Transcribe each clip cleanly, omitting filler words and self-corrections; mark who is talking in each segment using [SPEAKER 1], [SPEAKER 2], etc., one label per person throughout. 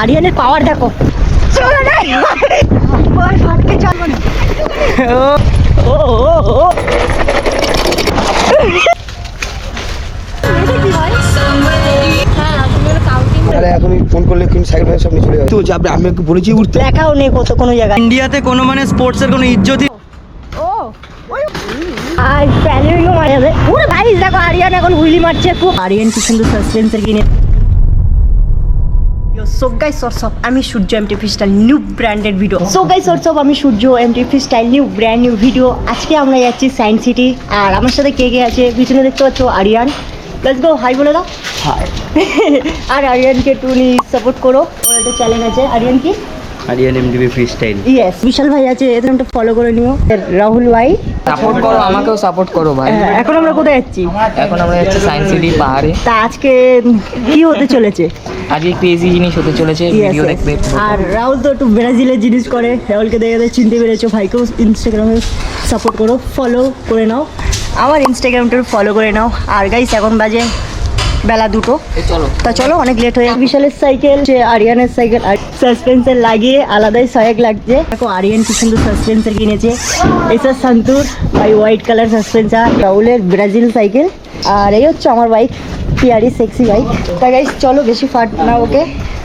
[SPEAKER 1] আরিয়ানের পাওয়ার দেখো। চলো না ফাটকে চলবো না।
[SPEAKER 2] এখনই ফোন করলে কিন্তু সাইকেল ফাইকেল সব নিয়ে চলে যাবে। তো যাবে, আমি একটু বলেছি উঠতে।
[SPEAKER 1] লেখাও নেই কত কোনো জায়গায়।
[SPEAKER 3] ইন্ডিয়াতে কোনো মানে স্পোর্টসের কোনো ইজ্জতই
[SPEAKER 1] আর প্যানেলও মারা যাবে। পুরো গাইস দেখো আরিয়ান এখন হুইলি মারছে খুব। আরিয়ান কি সুন্দর সাসপেন্সের কিনে। সো গাইস হোয়াটসঅ্যাপ, আমি Surya MTP style new branded video. So guys WhatsApp, আমি Surya MTP style brand new video. আজকে আমরা যাচ্ছি সায়েন্স সিটি। আর আমার সাথে কে কে আছে পিছনে দেখতে পাচ্ছ আরিয়ান। লেটস গো, হাই বলে দাও। হাই। আর আরিয়ানকে একটু সাপোর্ট করো, ওর একটা চ্যালেঞ্জ আছে। আরিয়ান কি?
[SPEAKER 3] Aryan MTP free style.
[SPEAKER 1] Yes, Vishal ভাই আছে, এদের একটা ফলো করে নিও। রাহুল ভাই
[SPEAKER 4] সাপোর্ট করো, আমাকেও সাপোর্ট করো ভাই।
[SPEAKER 1] এখন আমরা কোথায় যাচ্ছি?
[SPEAKER 4] এখন আমরা যাচ্ছি সায়েন্স সিটি পাহাড়ে।
[SPEAKER 1] তা আজকে কি হতে চলেছে?
[SPEAKER 4] আজকে ক্রেজি জিনিস হতে চলেছে, ভিডিও দেখবে।
[SPEAKER 1] আর রাহুল তো একটু ব্রাজিলের জিনিস করে, রাহুলকে দেখে চিনতে পেরেছো। ভাইকেও ইনস্টাগ্রামে সাপোর্ট করো, ফলো করে নাও, আমার ইনস্টাগ্রামটা ফলো করে নাও। আর গাইস এখন বাজে বেলা 2টো। তা চলো, অনেক লেট হয়ে যাবে। বিশালের সাইকেল, আরিয়ানের সাইকেল, আর সাসপেন্সার লাগিয়ে আলাদাই সহায়ক লাগছে। দেখো আরিয়ান কি সুন্দর সাসপেন্সার কিনেছে। এসব সন্তুর ভাই, হোয়াইট কালার সাসপেন্সার। রাহুলের ব্রাজিল সাইকেল। আর এই হচ্ছে আমার বাইক, পিয়ারি সেক্সি বাইক। তা গাইস চলো, বেশি ফাট না ওকে,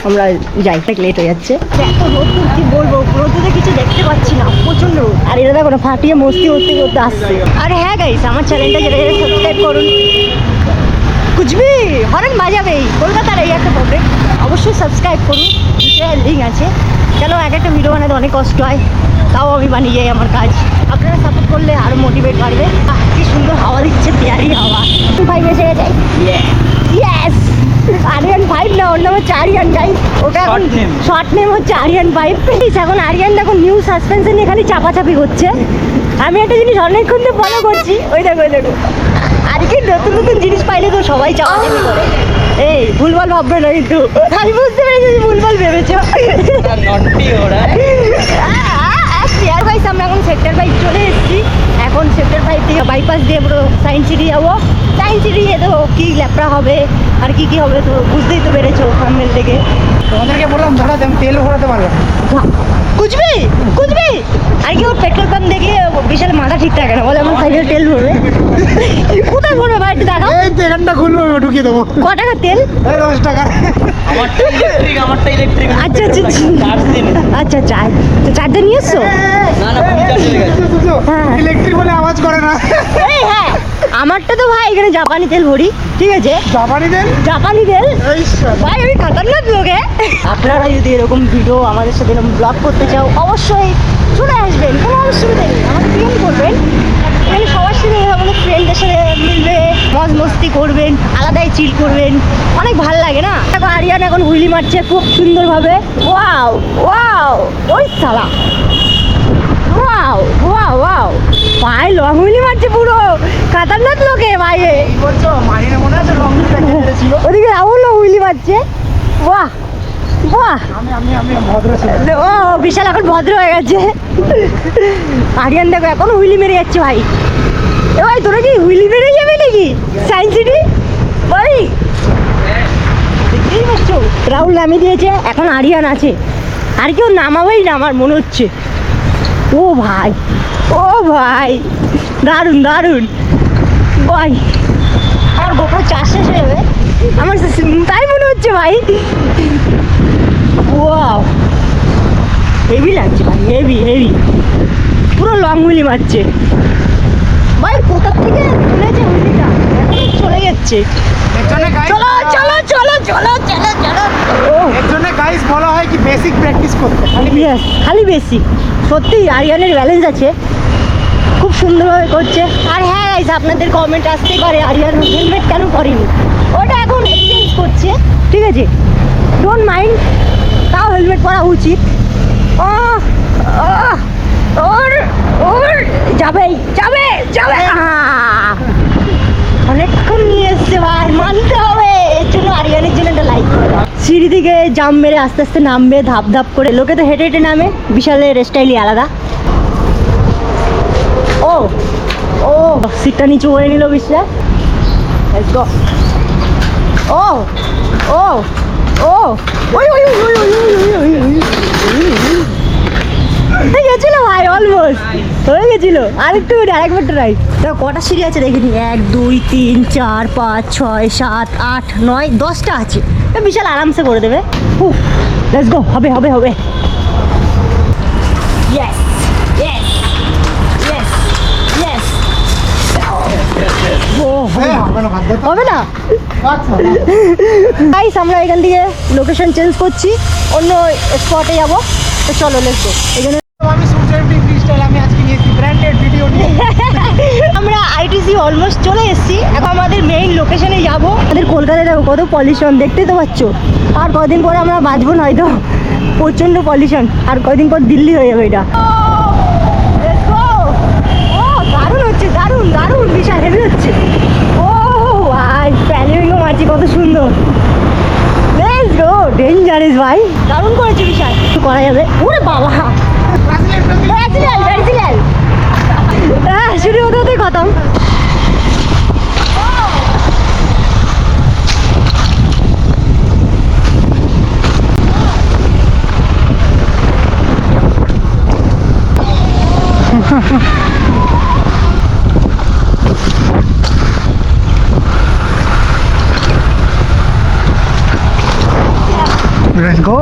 [SPEAKER 1] আমরা যাই, লেট হয়ে যাচ্ছে। এত রোদ্দুর কি বলবো, রোদ্দুরে কিছু দেখতে পাচ্ছি না, প্রচন্ড রোদ। আর এটা দেখো না, ফাটিয়ে মস্তি করতে করতে আসছে। আর হ্যাঁ গাইস, আমার চ্যানেলটা যেটা সাবস্ক্রাইব করুন। কুচবি হরেন বাজাবেই, কলকাতার এই একটা প্রবলেম। অবশ্যই সাবস্ক্রাইব করুন, নিচে লিঙ্ক আছে। কেন এক একটা ভিডিও বানাতে অনেক কষ্ট হয়, তাও আমি বানিয়ে যাই আমার কাজ। আপনারা সাপোর্ট করলে আরও মোটিভেট বাড়বে। কি সুন্দর হাওয়া দিচ্ছে, পেয়ারি হাওয়া। 5 এসে গেছে। ইয়েস, আরিয়ান 5 না, ওর নাম হচ্ছে আরিয়ান গাইস। ওটা এখন শর্ট নেম হচ্ছে আরিয়ান 5। এখন আরিয়ান দেখো নিউ সাসপেন্সন এখানে চাপাচাপি করছে। আমি একটা জিনিস অনেকক্ষণ ধরে ফলো করছি, ওই দেখো ওই দেখো। আর কি নতুন নতুন জিনিস পাইলে তো সবাই চাপাচাপি করে। এই ভুলভাল ভাববে না কিন্তু, আমি বুঝতে পেরেছি ভুলভাল ভেবেছো। গাইস আমরা এখন সেক্টর 5 চলে এসেছি। এখন সেক্টর 5 থেকে বাইপাস দিয়ে পুরো সায়েন্স সিটি যাবো। সায়েন্স সিটি গিয়ে তো কী ল্যাপটা হবে আর কি কি হবে তো বুঝতেই তো পেরেছো থাম্বনেল থেকে।
[SPEAKER 2] তোমাদেরকে বললাম ধরা দেন, তেল ভরাতে পারবে না।
[SPEAKER 1] কুচবি কুচবি আর কি, ওর পেট্রোল পাম্প দেখলে বিশাল মাথা ঠিক থাকে না, বলে আমার সাইকেল তেল ভরবে। কোথায় ভরবে ভাই, একটু দেখাও।
[SPEAKER 2] এই তো এখানটা খুলবো, ঢুকিয়ে দেবো।
[SPEAKER 1] ক টাকা তেল?
[SPEAKER 2] 10 টাকা।
[SPEAKER 3] আমারটা ইলেকট্রিক।
[SPEAKER 1] আচ্ছা আচ্ছা আচ্ছা আচ্ছা, চার্জার নিয়ে এসছো?
[SPEAKER 3] না না, ফুল চার্জ হয়ে গেছে।
[SPEAKER 1] হ্যাঁ
[SPEAKER 2] ইলেকট্রিক বলে আওয়াজ করে না।
[SPEAKER 1] এই হ্যাঁ, আমারটা তো ভাই এখানে জাপানি তেল ভরি, ঠিক আছে?
[SPEAKER 2] জাপানি তেল?
[SPEAKER 1] জাপানি তেল
[SPEAKER 2] এই শালা।
[SPEAKER 1] ভাই, আমি খাতারনাক লোকে। আপনারা যদি এরকম ভিডিও আমাদের সাথে এরকম ব্লগ করতে চাও, অবশ্যই চলে আসবেন, কোনো অসুবিধা নেই। আমাকে পিএম করবেন, এখানে সবার সাথে আমাদের ফ্রেন্ডদের সাথে মিলবে, মজ মস্তি করবেন, আলাদাই চিল করবেন, অনেক ভালো লাগে না? দেখো আরিয়ান এখন হুইলি মারছে খুব সুন্দরভাবে। ওয়াও ওয়াও, ওই সালা, ওয়াও ওয়াও ওয়াও, ভাই লং হুইলি মারছে পুরো খাতারনাক লোকে ভাই।
[SPEAKER 2] বলছো মারিনা মনে আছে রং ছিল?
[SPEAKER 1] ওদিকে রাহুল হুইলি মারছে। বাহ বাহ,
[SPEAKER 2] আমি ভদ্র ছিলাম।
[SPEAKER 1] ও বিশাল এখন ভদ্র হয়ে গেছে। আরিয়ান দেখো এখন হুইলি মেরে যাচ্ছে ভাই। এ ভাই তোরা কি হুইলি মেরে যাবে নাকি সায়েন্স সিটি ভাই? দেখতেই পাচ্ছ রাহুল নামিয়ে দিয়েছে, এখন আরিয়ান আছে। আর কেউ নামাবেই না আমার মনে হচ্ছে। ও ভাই, ও ভাই, দারুণ দারুণ ভাই। আমার গোপর চাষ শেষ হয়ে যাবে আমার, তাই মনে হচ্ছে ভাই। ওয়াও, হেভি লাগছে ভাই, হেভি হেভি, পুরো লং হুইলি মারছে ভাই। কোথা থেকে তুলেছে হুইলিটা, এখন চলে যাচ্ছে।
[SPEAKER 2] একজনে গাইস,
[SPEAKER 1] চলো চলো চলো চলো চলো চলো। ও
[SPEAKER 2] একজনে গাইস বলা হয় কি বেসিক প্র্যাকটিস করতে।
[SPEAKER 1] ইয়েস, খালি বেশি। সত্যি আরিয়ানের ব্যালেন্স আছে, খুব সুন্দরভাবে করছে। আর হ্যাঁ গাইস, আপনাদের কমেন্ট আসতেই পারে আরিয়ান হেলমেট কেন করেনি, ওটা এখন এক্সচেঞ্জ করছে, ঠিক আছে? ডোন্ট মাইন্ড, তাও হেলমেট পরা উচিত। ওর ওর যাবেই, যাবে যাবে। অনেকক্ষণ নিয়ে এসছে ভাই, মানতে হবে। এর জন্য আরিয়ানের জন্য একটা লাইক করে দাও। সিঁড়ি থেকে জাম মেরে আস্তে আস্তে নামবে, ধাপ ধাপ করে। লোকে তো হেঁটে হেঁটে নামে, বিশালের স্টাইলই আলাদা। ও ও, সিটটা নিচু করে নিল বিশাল। Let's go. ও ও ও, ওই ওই ওই ওই বাস হয়ে গেছিল। আরেকটু আরেকবার ট্রাই। দেখো কটা সিঁড়ি আছে দেখিনি, 1 2 3 4 5 6 7 8 9 10টা আছে। বিশাল আরামসে করে দেবে। লেটস গো, হবে হবে হবে। Yes yes yes yes. হবে না গাইস, আমরা এখান থেকে লোকেশন চেঞ্জ করছি, অন্য স্পটে যাবো। তো চলো লেটস গো। এখানে আমরা আইটিসি অলমোস্ট চলে এসেছি। এখন আমাদের মেইন লোকেশনে যাবো। আমাদের কলকাতায় দেখো কত পলিউশন, দেখতেই তো পাচ্ছ। আর কদিন পরে আমরা বাঁচবো না হয়তো, প্রচণ্ড পলিউশন। আর কদিন পর দিল্লি হয়ে যাবে এটা। দারুণ হচ্ছে, দারুণ দারুণ, বিশাল হেভি হচ্ছে। ও ভাই প্যানিংও মারছি, কত সুন্দর। লেটস গো, ডেঞ্জারাস ভাই, দারুণ করেছে বিশাল। কিছু করা যাবে। ওরে বাবা, ব্রাজিল শুরু হতে হতে খতম।
[SPEAKER 2] Let's go.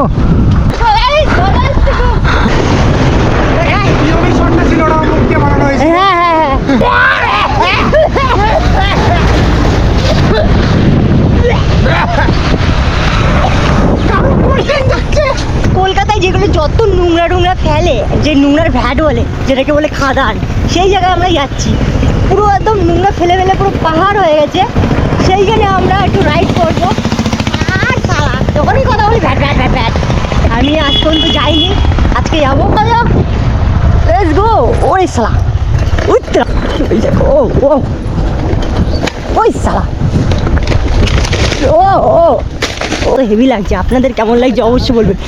[SPEAKER 1] কলকাতায় যেগুলো যত নোংরা টোংরা ফেলে, যে নোংরার ভ্যাট বলে, যেটাকে বলে খাদান, সেই জায়গায় আমরা যাচ্ছি। পুরো একদম নোংরা ফেলে ফেলে পুরো পাহাড় হয়ে গেছে। সেইখানে আমরা একটু রাইড করবো। আর সারা যখনই কথা বলি ভ্যাট ভ্যাট ভ্যাট ভ্যাট। আমি আজ পর্যন্ত যাইনি, আজকে যাবো। Let's go. ওরে সালা, উত্তরা, ওই দেখো, ও ও ওই সালা, ও ও ও হেভি লাগছে। আপনাদের কেমন লাগছে অবশ্যই বলবেন।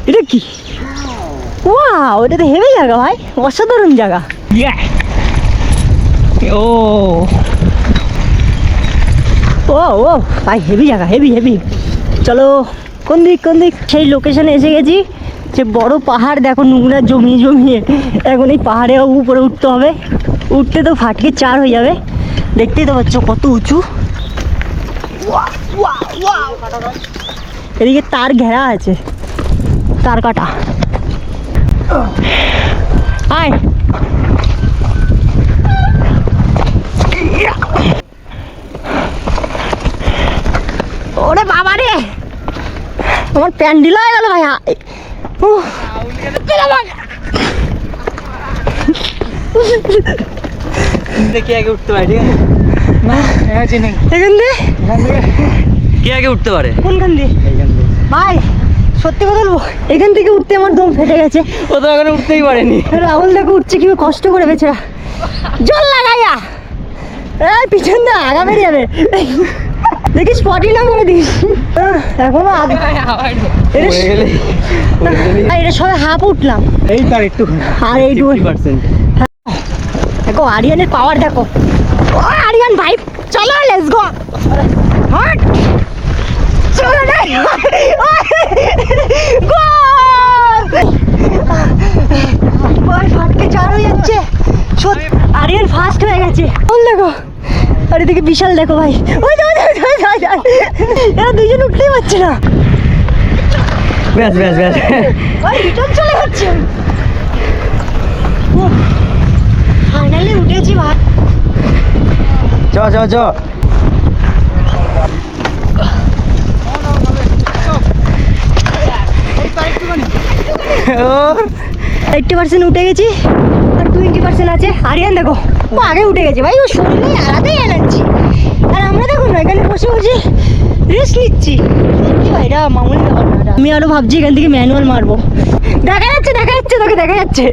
[SPEAKER 1] এটা কি? ওয়াও, এটা তো হেভি জায়গা ভাই, অসাধারণ জায়গা। ও ও ও ভাই হেভি জায়গা, হেভি হেভি। চলো কোন দিক কোন দিক। সেই লোকেশনে এসে গেছি। যে বড় পাহাড় দেখো, নোংরা জমিয়ে জমিয়ে। এখন এই পাহাড়ে উপরে উঠতে হবে। উঠতে তো ফাটকে 4 হয়ে যাবে। দেখতেই তো পাচ্ছ কত উঁচু। এদিকে তার ঘেরা আছে, তার কাটা। আয় ওরে বাবা রে, আমার প্যান্ডেল হয়ে গেল ভাই।
[SPEAKER 3] কে আগে উঠতে পারে? ঠিক আছে,
[SPEAKER 1] এখান দিয়ে
[SPEAKER 3] কে আগে উঠতে পারে?
[SPEAKER 1] কোনখান দিয়ে ভাই? সত্যি কথা বলবো, এখান থেকে উঠতে আমার দম ফেটে গেছে।
[SPEAKER 3] ও তো এখনো উঠতেই পারেনি।
[SPEAKER 1] রাহুল দেখো উঠছে, কি কষ্ট করে বেচারা। জল লাগাইয়া পিছন দিয়ে আগা বেরিয়ে যাবে। দেখি স্পটই না করে দিস। এখনো আগে এটা সবাই হাফ উঠলাম।
[SPEAKER 2] এই তার একটু
[SPEAKER 1] আর এই
[SPEAKER 3] 50%।
[SPEAKER 1] দেখো আরিয়ানের পাওয়ার দেখো। ও আরিয়ান ভাই, চলো লেটস গো। হট চলো না, গোল ফাটকে 4 হয়ে যাচ্ছে। আরিয়ান ফার্স্ট হয়ে গেছে। বল দেখো, আর এদিকে বিশাল দেখো ভাই। ওই এরা দুজন উঠতেই পারছে না।
[SPEAKER 3] ব্যাস ব্যাস ব্যাস,
[SPEAKER 1] ওই রিটার্ন চলে যাচ্ছে। ফাইনালি উঠেছি ভাই।
[SPEAKER 3] চ চ চ।
[SPEAKER 1] 80% উঠে গেছি, আর 20% আছে। আরিয়ান দেখো ও আগে উঠে গেছে ভাই, ও শরীরে আলাদাই এনার্জি। আর আমরা দেখো না এখানে বসে বসে রেস্ট নিচ্ছি। সত্যি ভাই এটা মামুলি ব্যাপার না। আমি আরো ভাবছি এখান থেকে ম্যানুয়াল মারবো। দেখা যাচ্ছে দেখা যাচ্ছে, তোকে দেখা যাচ্ছে।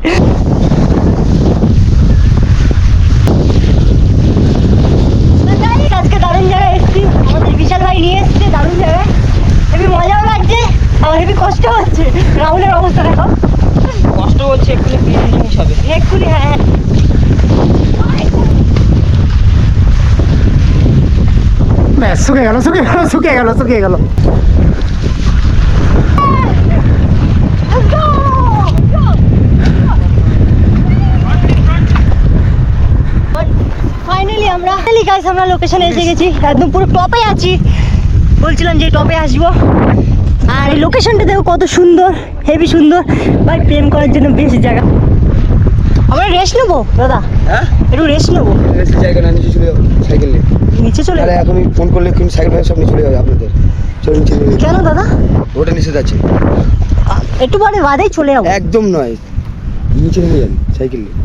[SPEAKER 1] আজকে দারুণ জায়গায় এসেছি, আমাদের বিশাল ভাই নিয়ে এসছে দারুণ জায়গায়। হেবি মজাও লাগছে, আমার হেবি কষ্ট হচ্ছে। রাহুলের অবস্থা দেখো,
[SPEAKER 4] কষ্ট হচ্ছে, এক্ষুনি প্লেন জিনিস হবে।
[SPEAKER 1] এক্ষুনি। হ্যাঁ
[SPEAKER 2] ব্যাস, শুকে গেল শুকে গেল শুকে গেল শুকে গেল।
[SPEAKER 1] গাইস আমরা লোকেশনে এসে গেছি, একদম পুরো টপে আছি। বলছিলাম যে টপে আসবো। আর এই লোকেশনটা দেখো কত সুন্দর, হেভি সুন্দর ভাই, প্রেম করার জন্য বেস্ট জায়গা। আমরা রেস্ট নেবো দাদা,
[SPEAKER 2] হ্যাঁ
[SPEAKER 1] একটু রেস্ট নেবো,
[SPEAKER 2] জায়গা না, নিচে চলে যাবো সাইকেল নিয়ে।
[SPEAKER 1] নিচে চলে
[SPEAKER 2] আরে এখনই ফোন করলে কিন্তু সাইকেল ভাই সব নিচে চলে যাবে আপনাদের। চলুন নিচে চলে যাবো।
[SPEAKER 1] কেন দাদা?
[SPEAKER 2] ওটা নিষেধ আছে।
[SPEAKER 1] একটু পরে বাদেই চলে যাবো।
[SPEAKER 2] একদম নয়, নিচে নেমে যান সাইকেল নিয়ে।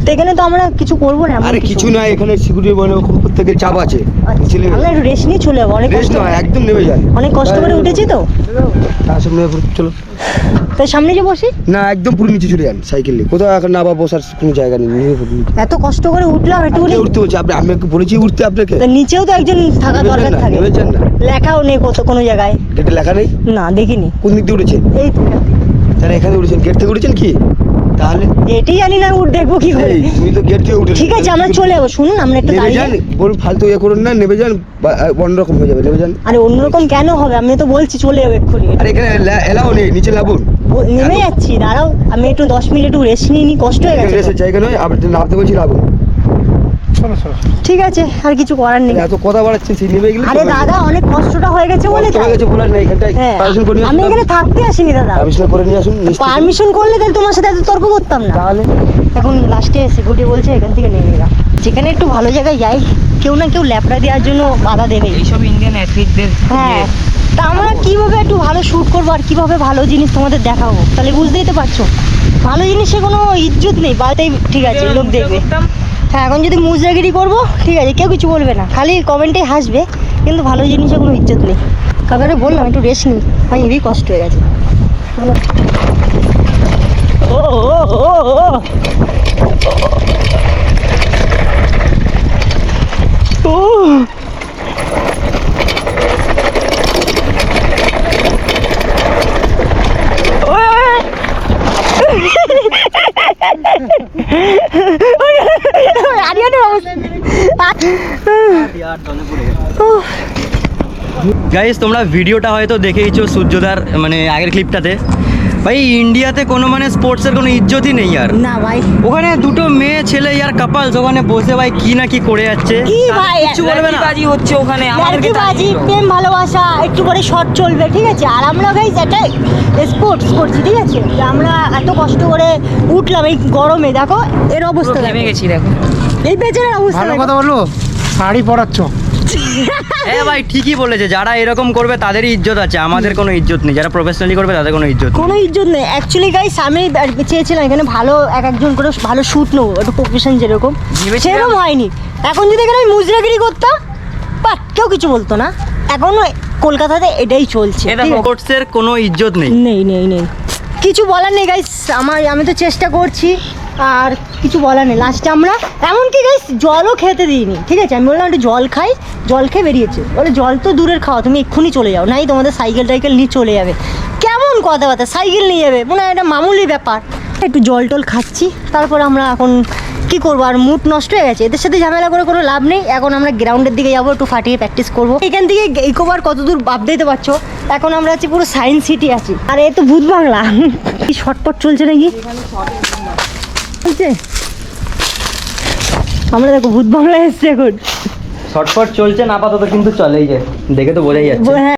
[SPEAKER 1] তো এখানে তো আমরা কিছু করবো না, এমন
[SPEAKER 2] আরে কিছু নয়, এখানে সিকিউরিটি বলে প্রত্যেকের চাপ আছে। নিচে নেমে
[SPEAKER 1] আমরা একটু রেস্ট নিয়ে চলে যাবো, অনেক
[SPEAKER 2] রেস্ট
[SPEAKER 1] কষ্ট,
[SPEAKER 2] নয়, একদম নেমে যান।
[SPEAKER 1] অনেক কষ্ট করে উঠেছি তো।
[SPEAKER 2] তার সামনে চলো
[SPEAKER 1] তাই সামনে যে বসি,
[SPEAKER 2] না, একদম পুরো নিচে চলে যান সাইকেল নিয়ে। কোথাও এখন না বা বসার কোনো জায়গা নেই, নিচে পুরো নিচে।
[SPEAKER 1] এত কষ্ট করে উঠলাম একটু
[SPEAKER 2] কে উঠতে বলছে? আমি বলেছি উঠতে আপনাকে।
[SPEAKER 1] নিচেও তো একজন থাকা
[SPEAKER 2] নেমে যান
[SPEAKER 1] দরকার
[SPEAKER 2] না,
[SPEAKER 1] থাকে,
[SPEAKER 2] নেমে যান না।
[SPEAKER 1] লেখাও নেই কোনো জায়গায়।
[SPEAKER 2] গেটে লেখা নেই?
[SPEAKER 1] না দেখিনি।
[SPEAKER 2] কোন দিক দিয়ে উঠেছেন?
[SPEAKER 1] এই
[SPEAKER 2] তাহলে এখানে উঠেছেন, গেট থেকে উঠেছেন কি? তাহলে
[SPEAKER 1] এটাই জানি না, উঠ দেখবো কি করে।
[SPEAKER 2] এই, তুমি তো গেট থেকে উঠে
[SPEAKER 1] ঠিক আছে আমরা চলে যাবো, শুনুন আমরা একটু
[SPEAKER 2] নেমে
[SPEAKER 1] দাঁড়িয়ে
[SPEAKER 2] যান। বলুন ফালতু ইয়ে করুন না, নেমে যান, অন্যরকম হয়ে যাবে, নেমে যান।
[SPEAKER 1] আরে অন্যরকম কেন হবে, আমি তো বলছি চলে যাবো এক্ষুনি।
[SPEAKER 2] আর এখানে এলাও নেই, নিচে নামুন।
[SPEAKER 1] নেমে যাচ্ছি, দাঁড়াও আমি একটু 10 মিনিট একটু রেস্ট নিয়ে নিই, কষ্ট হয়ে গেছে।
[SPEAKER 2] রেসের জায়গা নয়, আপনি নামতে বলছি নামুন।
[SPEAKER 1] ঠিক আছে আর কিছু করার নেই।
[SPEAKER 2] এত কথা বাড়াচ্ছেন, সেই নেমে গেলে
[SPEAKER 1] আরে দাদা অনেক কষ্টটা হয়ে গেছে বলে
[SPEAKER 2] কষ্ট হয়ে গেছে বলার নেই, এখানটায়
[SPEAKER 1] হ্যাঁ,
[SPEAKER 2] পারমিশন করে নিয়ে
[SPEAKER 1] আমি
[SPEAKER 2] আসুন।
[SPEAKER 1] এখানে থাকতে আসিনি দাদা,
[SPEAKER 2] পারমিশন করে নিয়ে আসুন নিশ্চিত।
[SPEAKER 1] পারমিশন করলে তাহলে তোমার সাথে এত তর্ক করতাম না।
[SPEAKER 2] তাহলে
[SPEAKER 1] এখন লাস্টে সিকিউরিটি বলছে এখান থেকে নেমে গা, যেখানে একটু ভালো জায়গায় যাই, কেউ না কেউ ল্যাপড়া দেওয়ার জন্য বাধা দেবে।
[SPEAKER 4] এইসব ইন্ডিয়ান অ্যাথলিটদের
[SPEAKER 1] হ্যাঁ, তা আমরা কিভাবে একটু ভালো শ্যুট করবো আর কিভাবে ভালো জিনিস তোমাদের দেখাবো, তাহলে বুঝতেই তো পারছো ভালো জিনিসে কোনো ইজ্জত নেই, বাড়িতেই ঠিক আছে লোক দেখবে। হ্যাঁ এখন যদি মুজরাগিরি করবো ঠিক আছে, কেউ কিছু বলবে না, খালি কমেন্টে হাসবে, কিন্তু ভালো জিনিসে কোনো ইজ্জত নেই। কাকারে বললাম একটু রেস্ট নিই, ভাই হেবি কষ্ট হয়ে গেছে। ও ও ও ও ও
[SPEAKER 3] গাইস তোমরা ভিডিওটা হয়তো দেখেইছো সূর্যদার মানে আগের ক্লিপটাতে। ভাই ইন্ডিয়াতে কোনো মানে স্পোর্টসের কোনো ইজ্জতই নেই আর।
[SPEAKER 1] না ভাই,
[SPEAKER 3] ওখানে দুটো মেয়ে ছেলে ইয়ার কাপালস ওখানে বসে ভাই কি না কি করে যাচ্ছে।
[SPEAKER 1] কি ভাই
[SPEAKER 3] কিছু বলবে না।
[SPEAKER 4] বাজি হচ্ছে ওখানে, আমাদেরকে
[SPEAKER 1] বাজি, প্রেম ভালোবাসা একটু করে শর্ট চলবে ঠিক আছে, আর আমরা গাইস একটা স্পোর্টস করছি ঠিক আছে, যে আমরা এত কষ্ট করে উঠলাম এই গরমে, দেখো এর অবস্থা
[SPEAKER 4] নেমে
[SPEAKER 1] দেখো,
[SPEAKER 4] গেছি দেখো।
[SPEAKER 1] এই বেচারার অবস্থা
[SPEAKER 5] ভালো
[SPEAKER 1] দেখো।
[SPEAKER 5] কথা বললো, শাড়ি পরাচ্ছ।
[SPEAKER 3] হ্যাঁ ভাই ঠিকই বলেছে, যারা এরকম করবে তাদেরই ইজ্জত আছে, আমাদের কোনো ইজ্জত নেই, যারা প্রফেশনালি করবে তাদের কোনো ইজ্জত নেই।
[SPEAKER 1] কোনো ইজ্জত নেই অ্যাকচুয়ালি গাইস, আমি চেয়েছিলাম এখানে ভালো একজন করে ভালো শ্যুট নেবো, একটু প্রফেশন যেরকম, সেরকম হয়নি। এখন যদি এখানে আমি মুজরাগিরি করতাম বাট কেউ কিছু বলতো না, এখন কলকাতাতে এটাই চলছে।
[SPEAKER 3] এটা স্পোর্টসের কোনো ইজ্জত নেই।
[SPEAKER 1] নেই নেই নেই, কিছু বলার নেই গাইস, আমি তো চেষ্টা করছি, আর কিছু বলার নেই। লাস্টে আমরা এমনকি গাইস জলও খেতে দিইনি ঠিক আছে, আমি বললাম একটু জল খাই, জল খেয়ে বেরিয়েছে, বলে জল তো দূরের খাওয়া, তুমি এক্ষুনি চলে যাও, নাই তোমাদের সাইকেল টাইকেল নিয়ে চলে যাবে। কেমন কথাবার্তা, সাইকেল নিয়ে যাবে মনে হয় এটা মামুলি ব্যাপার। একটু জল টল খাচ্ছি, তারপর আমরা এখন কি করবো, আর মুড নষ্ট হয়ে গেছে, এদের সাথে ঝামেলা করে কোনো লাভ নেই। এখন আমরা গ্রাউন্ডের দিকে যাবো, একটু ফাটিয়ে প্র্যাকটিস করবো। এখান থেকে ইকোবার কত দূর ভাবতেই তো পারছো, এখন আমরা আছি পুরো সায়েন্স সিটি আছি, আর এ তো ভূত বাংলা। কি শর্টপট চলছে নাকি চলছে, আমরা দেখো ভূত বাংলা এসছে এখন।
[SPEAKER 3] শর্টফট চলছে না আপাতত, কিন্তু চলেই যায়, দেখে তো বোঝাই যাচ্ছে।
[SPEAKER 1] হ্যাঁ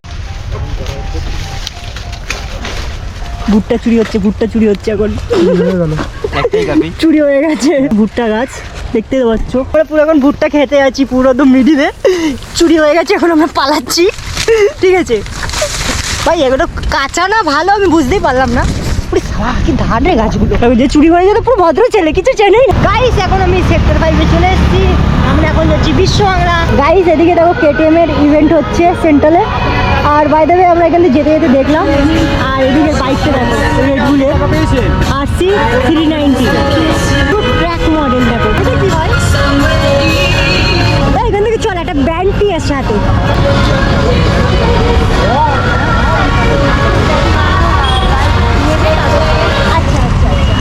[SPEAKER 1] ভুট্টা চুরি হচ্ছে, ভুট্টা চুরি হচ্ছে এখন,
[SPEAKER 3] একটাই কাপি
[SPEAKER 1] চুরি হয়ে গেছে ভুট্টা গাছ, দেখতে তো পাচ্ছ। আমরা পুরো এখন ভুট্টা খেতে আছি, পুরো একদম মিডিলে চুরি হয়ে গেছে, এখন আমরা পালাচ্ছি ঠিক আছে। ভাই এগুলো কাঁচা না ভালো আমি বুঝতেই পারলাম না, পুরো সারা কি ধান রে গাছগুলো, যে চুরি হয়ে যেত পুরো ভদ্র ছেলে, কিছু চেনেই না। গাইস এখন আমি সেক্টর 5-এ চলে এসেছি, আমরা এখন যাচ্ছি বিশ্ব বাংলা। গাইস এদিকে দেখো KTM এর ইভেন্ট হচ্ছে সেন্ট্রালে, আর বাই দ্য ওয়ে আমরা এখানে যেতে যেতে দেখলাম, আর এদিকে বাইকটা দেখো রেড বুলের RC 390 ট্র্যাক মডেল দেখো, এটা কি হয় এখান থেকে চল, একটা ব্যান্ড টি আছে হাতে। আচ্ছা আচ্ছা আচ্ছা,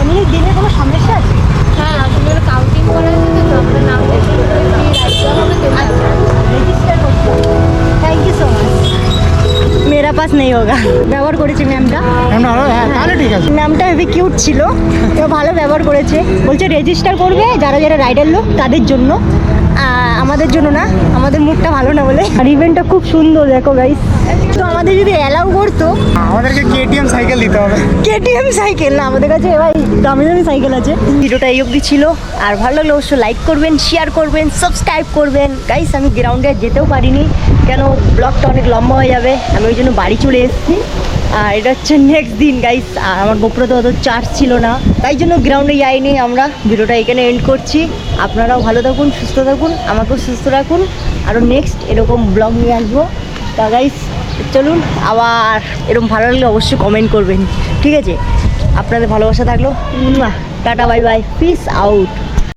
[SPEAKER 1] এমনি দিনে কোনো সমস্যা আছে?
[SPEAKER 6] হ্যাঁ, আপনার কাউন্টিং করা আছে তো, আপনার নাম
[SPEAKER 1] রেজিস্টার করতে, থ্যাংক ইউ সো মাচ। মেরা পাস নেই হোগা, ব্যবহার করেছি ম্যামটা,
[SPEAKER 5] হ্যাঁ তাহলে ঠিক আছে।
[SPEAKER 1] ম্যামটা হেবি কিউট ছিল, তো ভালো ব্যবহার করেছে, বলছে রেজিস্টার করবে যারা যারা রাইডার লোক তাদের জন্য, আমাদের জন্য না, আমাদের মুখটা ভালো না বলে। আর ইভেন্টটা খুব সুন্দর দেখো গাইস। তো আমাদের যদি অ্যালাউ করতো,
[SPEAKER 5] আমাদেরকে কেটিএম সাইকেল দিতে হবে।
[SPEAKER 1] কেটিএম সাইকেল না, আমাদের কাছে ভাই দামি দামি সাইকেল আছে। ভিডিওটা এই অবধি ছিল, আর ভালো লাগলে অবশ্যই লাইক করবেন, শেয়ার করবেন, সাবস্ক্রাইব করবেন। গাইস আমি গ্রাউন্ডে যেতেও পারিনি, কেন ব্লগটা অনেক লম্বা হয়ে যাবে, আমি ওই জন্য বাড়ি চলে এসেছি। আর এটা হচ্ছে নেক্সট দিন গাইস, আর আমার গোপ্রোতে অত চার্জ ছিল না, তাই জন্য গ্রাউন্ডে যাইনি আমরা। ভিডিওটা এখানে এন্ড করছি। আপনারাও ভালো থাকুন, সুস্থ থাকুন, আমাকেও সুস্থ রাখুন। আরও নেক্সট এরকম ব্লগ নিয়ে আসবো। তা গাইস চলুন, আবার এরকম ভালো লাগলে অবশ্যই কমেন্ট করবেন, ঠিক আছে? আপনাদের ভালোবাসা থাকলো। Tata, bye bye, piece out.